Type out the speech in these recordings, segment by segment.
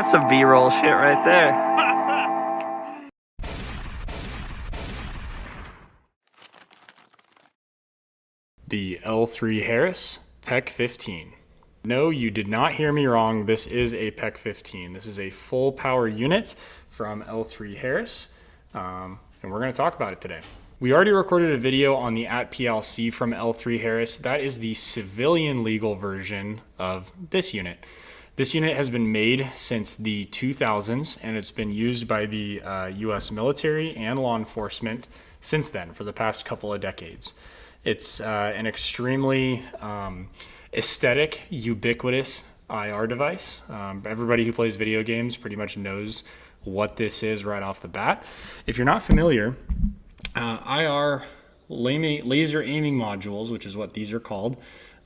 That's some B-roll shit right there. The L3 Harris PEQ15. No, you did not hear me wrong. This is a PEQ15. This is a full power unit from L3 Harris, and we're going to talk about it today. We already recorded a video on the @PLC from L3 Harris. That is the civilian legal version of this unit. This unit has been made since the 2000s, and it's been used by the US military and law enforcement since then for the past couple of decades. It's an extremely aesthetic, ubiquitous IR device. Everybody who plays video games pretty much knows what this is right off the bat. If you're not familiar, IR laser aiming modules, which is what these are called,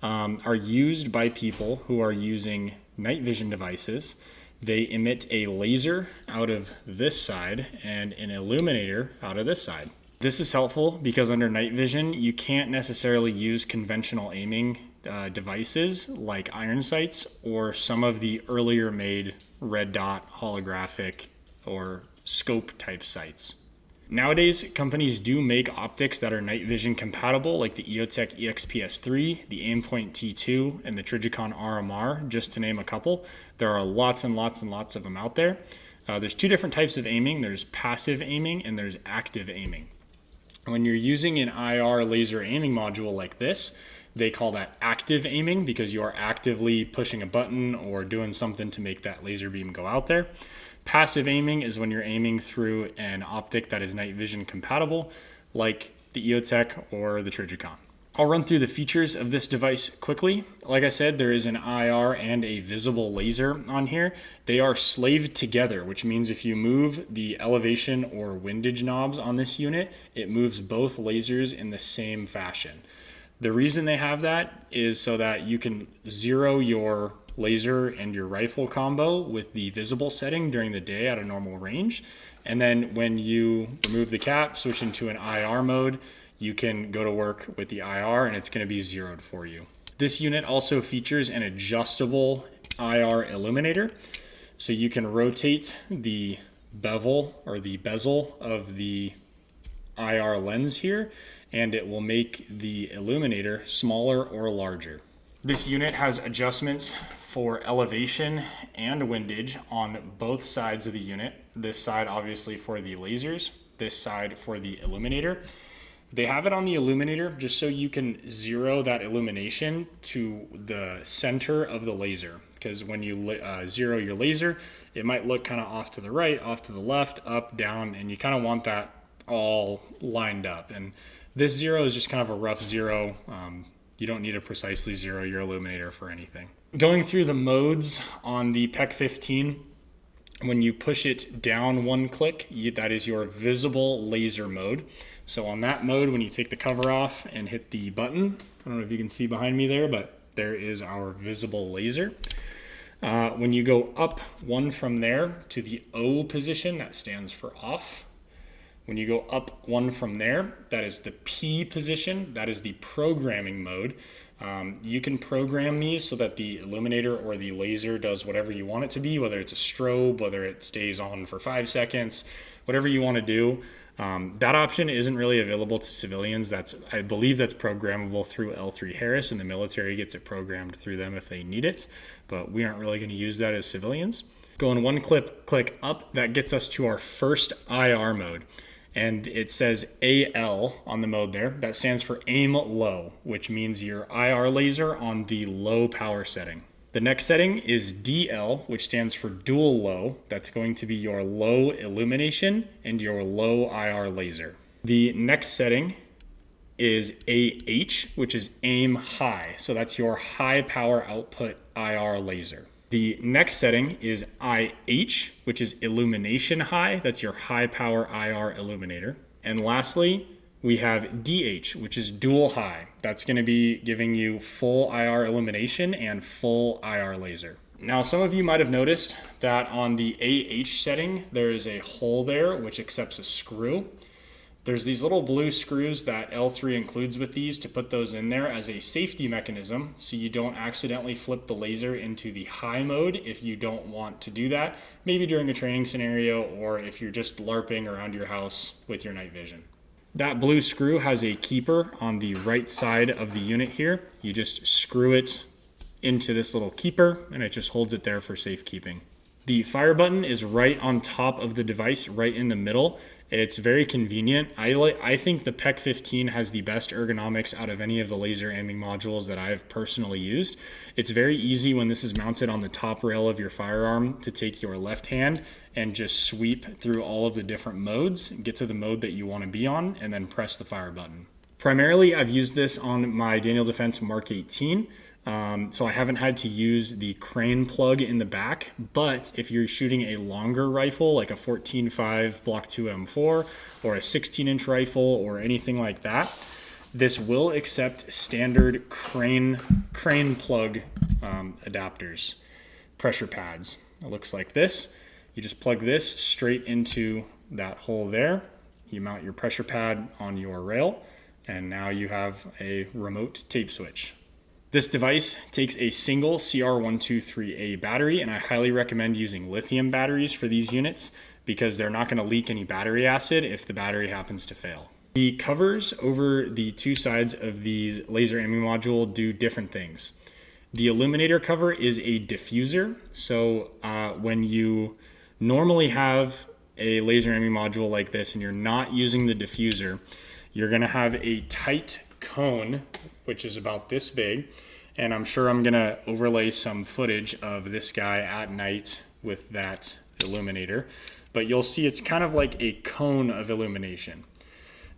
are used by people who are using night vision devices. They emit a laser out of this side and an illuminator out of this side. This is helpful because under night vision, you can't necessarily use conventional aiming devices like iron sights or some of the earlier made red dot, holographic, or scope type sights. Nowadays, companies do make optics that are night vision compatible, like the EOTech EXPS3, the Aimpoint T2, and the Trijicon RMR, just to name a couple. There are lots and lots and lots of them out there. There's two different types of aiming. There's passive aiming and there's active aiming. When you're using an IR laser aiming module like this, they call that active aiming because you are actively pushing a button or doing something to make that laser beam go out there. Passive aiming is when you're aiming through an optic that is night vision compatible, like the EOTech or the Trijicon. I'll run through the features of this device quickly. Like I said, there is an IR and a visible laser on here. They are slaved together, which means if you move the elevation or windage knobs on this unit, it moves both lasers in the same fashion. The reason they have that is so that you can zero your laser and your rifle combo with the visible setting during the day at a normal range. And then when you remove the cap, switch into an IR mode, you can go to work with the IR and it's going to be zeroed for you. This unit also features an adjustable IR illuminator. So you can rotate the bevel or the bezel of the IR lens here, and it will make the illuminator smaller or larger. This unit has adjustments for elevation and windage on both sides of the unit. This side obviously for the lasers, this side for the illuminator. They have it on the illuminator just so you can zero that illumination to the center of the laser. Because when you zero your laser, it might look kind of off to the right, off to the left, up, down, and you kind of want that all lined up. And this zero is just kind of a rough zero. You don't need to precisely zero your illuminator for anything. Going through the modes on the PEQ15, when you push it down one click, that is your visible laser mode. So on that mode, when you take the cover off and hit the button, I don't know if you can see behind me there, but there is our visible laser. When you go up one from there to the O position, that stands for off. When you go up one from there, that is the P position. That is the programming mode. You can program these so that the illuminator or the laser does whatever you want it to be, whether it's a strobe, whether it stays on for 5 seconds, whatever you want to do. That option isn't really available to civilians. I believe that's programmable through L3 Harris, and the military gets it programmed through them if they need it, but we aren't really going to use that as civilians. Going one click up, that gets us to our first IR mode. And it says AL on the mode there. That stands for aim low, which means your IR laser on the low power setting. The next setting is DL, which stands for dual low. That's going to be your low illumination and your low IR laser. The next setting is AH, which is aim high. So that's your high power output IR laser. The next setting is IH, which is illumination high. That's your high power IR illuminator. And lastly, we have DH, which is dual high. That's going to be giving you full IR illumination and full IR laser. Now, some of you might have noticed that on the AH setting, there is a hole there which accepts a screw. There's these little blue screws that L3 includes with these to put those in there as a safety mechanism so you don't accidentally flip the laser into the high mode if you don't want to do that, maybe during a training scenario or if you're just LARPing around your house with your night vision. That blue screw has a keeper on the right side of the unit here. You just screw it into this little keeper and it just holds it there for safekeeping. The fire button is right on top of the device, right in the middle. It's very convenient. I think the PEQ-15 has the best ergonomics out of any of the laser aiming modules that I've personally used. It's very easy when this is mounted on the top rail of your firearm to take your left hand and just sweep through all of the different modes, get to the mode that you want to be on, and then press the fire button. Primarily, I've used this on my Daniel Defense Mark 18. So I haven't had to use the crane plug in the back, but if you're shooting a longer rifle like a 14.5 Block 2 M4 or a 16-inch rifle or anything like that, this will accept standard crane plug adapters, pressure pads. It looks like this. You just plug this straight into that hole there. You mount your pressure pad on your rail, and now you have a remote tape switch. This device takes a single CR123A battery, and I highly recommend using lithium batteries for these units because they're not going to leak any battery acid if the battery happens to fail. The covers over the two sides of the laser aiming module do different things. The illuminator cover is a diffuser, so when you normally have a laser aiming module like this and you're not using the diffuser, you're going to have a tight cone, which is about this big, and I'm sure I'm gonna overlay some footage of this guy at night with that illuminator, but you'll see it's kind of like a cone of illumination.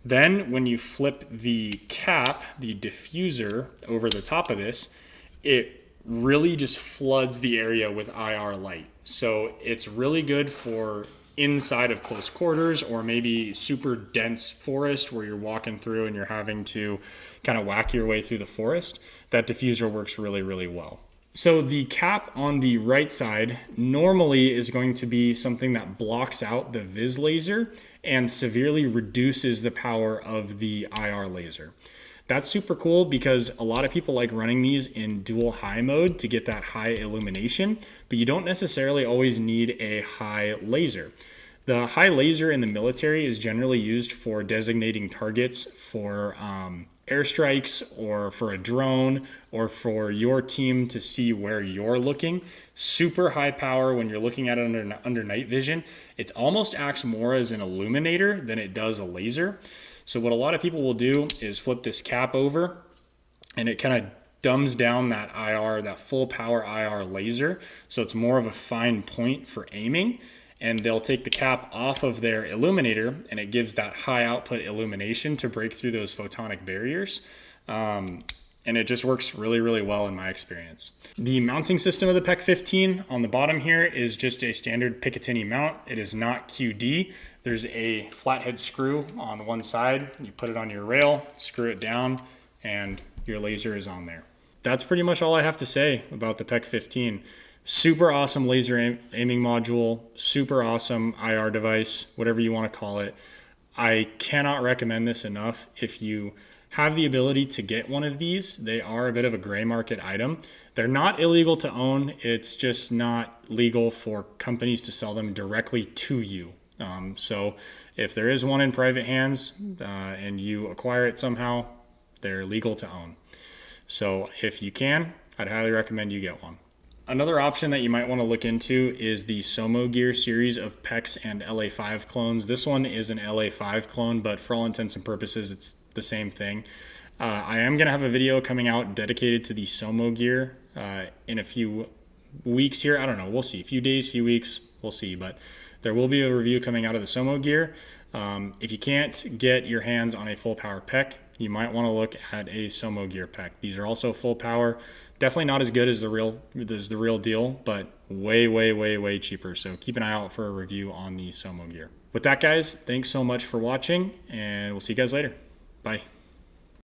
Then when you flip the cap, the diffuser over the top of this, it really just floods the area with IR light. So it's really good for inside of close quarters or maybe super dense forest where you're walking through and you're having to kind of whack your way through the forest. That diffuser works really, really well. So the cap on the right side normally is going to be something that blocks out the vis laser and severely reduces the power of the IR laser. That's super cool because a lot of people like running these in dual high mode to get that high illumination, but you don't necessarily always need a high laser. The high laser in the military is generally used for designating targets for airstrikes or for a drone or for your team to see where you're looking. Super high power when you're looking at it under night vision. It almost acts more as an illuminator than it does a laser. So what a lot of people will do is flip this cap over and it kind of dumbs down that IR, that full power IR laser. So it's more of a fine point for aiming, and they'll take the cap off of their illuminator and it gives that high output illumination to break through those photonic barriers. And it just works really, really well in my experience. The mounting system of the PEQ-15 on the bottom here is just a standard Picatinny mount. It is not QD. There's a flathead screw on one side. You put it on your rail, screw it down, and your laser is on there. That's pretty much all I have to say about the PEQ-15. Super awesome laser aiming module, super awesome IR device, whatever you want to call it. I cannot recommend this enough. If you have the ability to get one of these, they are a bit of a gray market item. They're not illegal to own. It's just not legal for companies to sell them directly to you. So if there is one in private hands and you acquire it somehow, they're legal to own. So if you can, I'd highly recommend you get one. Another option that you might want to look into is the Somo Gear series of PEQs and LA5 clones. This one is an LA5 clone, but for all intents and purposes, it's the same thing. I am going to have a video coming out dedicated to the Somo Gear in a few weeks here. I don't know. We'll see. A few days, few weeks. We'll see. But there will be a review coming out of the Somo Gear. If you can't get your hands on a full power PEQ, you might want to look at a Somo Gear PEQ. These are also full power. Definitely not as good as the real deal, but way cheaper. So keep an eye out for a review on the Somo Gear. With that, guys, thanks so much for watching, and we'll see you guys later. Bye.